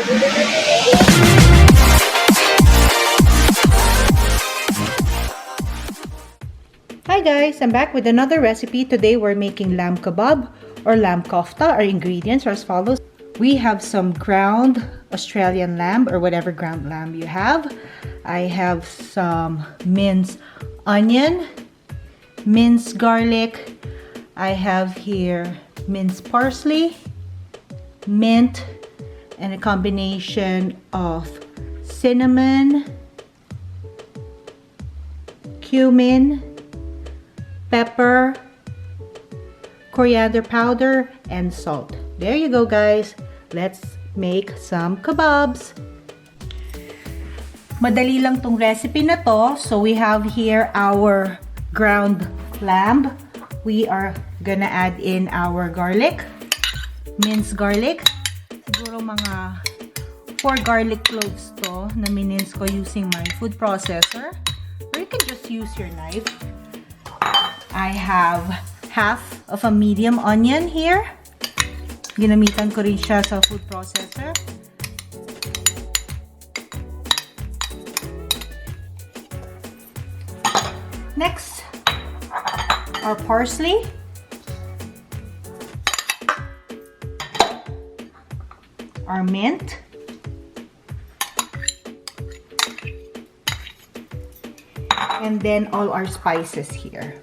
Hi guys, I'm back with another recipe. Today we're making lamb kebab or lamb kofta. Our ingredients are as follows. We have some ground Australian lamb or whatever ground lamb you have. I have some minced onion, minced garlic. I have here minced parsley, mint, and a combination of cinnamon, cumin, pepper, coriander powder, and salt. There you go, guys. Let's make some kebabs. Madali lang tong recipe na to. So we have here our ground lamb. We are gonna add in our garlic, minced garlic. Siguro mga 4 garlic cloves to na mince ko using my food processor. Or you can just use your knife. I have half of a medium onion here. Ginamitan ko rin siya sa food processor. Next, our parsley. Our mint. And then all our spices here.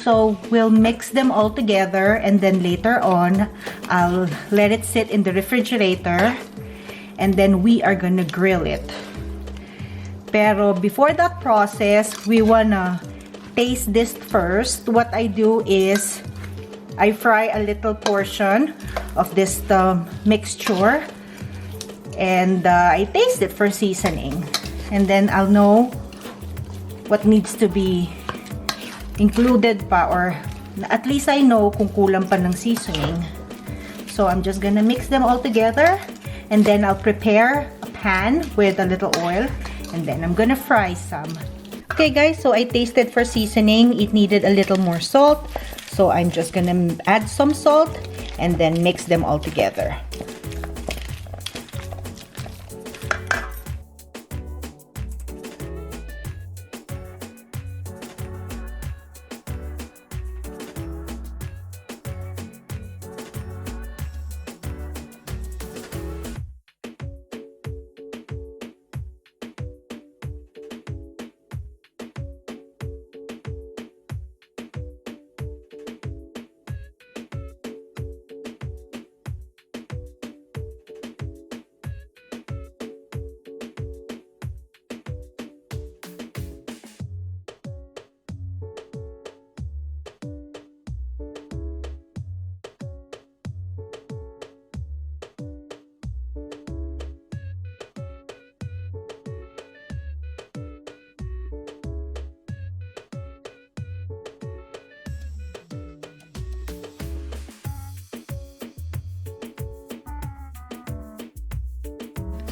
So we'll mix them all together, and then later on I'll let it sit in the refrigerator, and then we are gonna grill it. Pero before that process, we wanna taste this first. What I do is I fry a little portion of this mixture, and I taste it for seasoning, and then I'll know what needs to be included pa, or at least I know kung kulang pa ng seasoning. So I'm just gonna mix them all together, and then I'll prepare a pan with a little oil, and then I'm gonna fry some. Okay guys, so I tasted for seasoning. It needed a little more salt, so I'm just gonna add some salt and then mix them all together.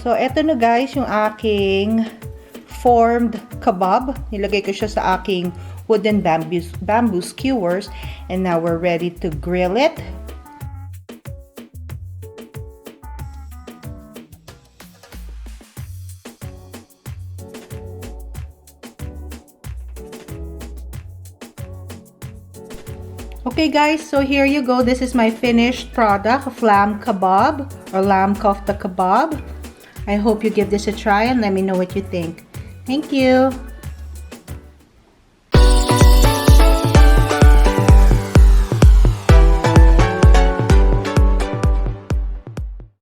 So, eto na guys, yung aking formed kebab. Nilagay ko siya sa aking wooden bamboo skewers. And now we're ready to grill it. Okay guys, so here you go. This is my finished product of lamb kebab or lamb kofta kebab. I hope you give this a try and let me know what you think. Thank you.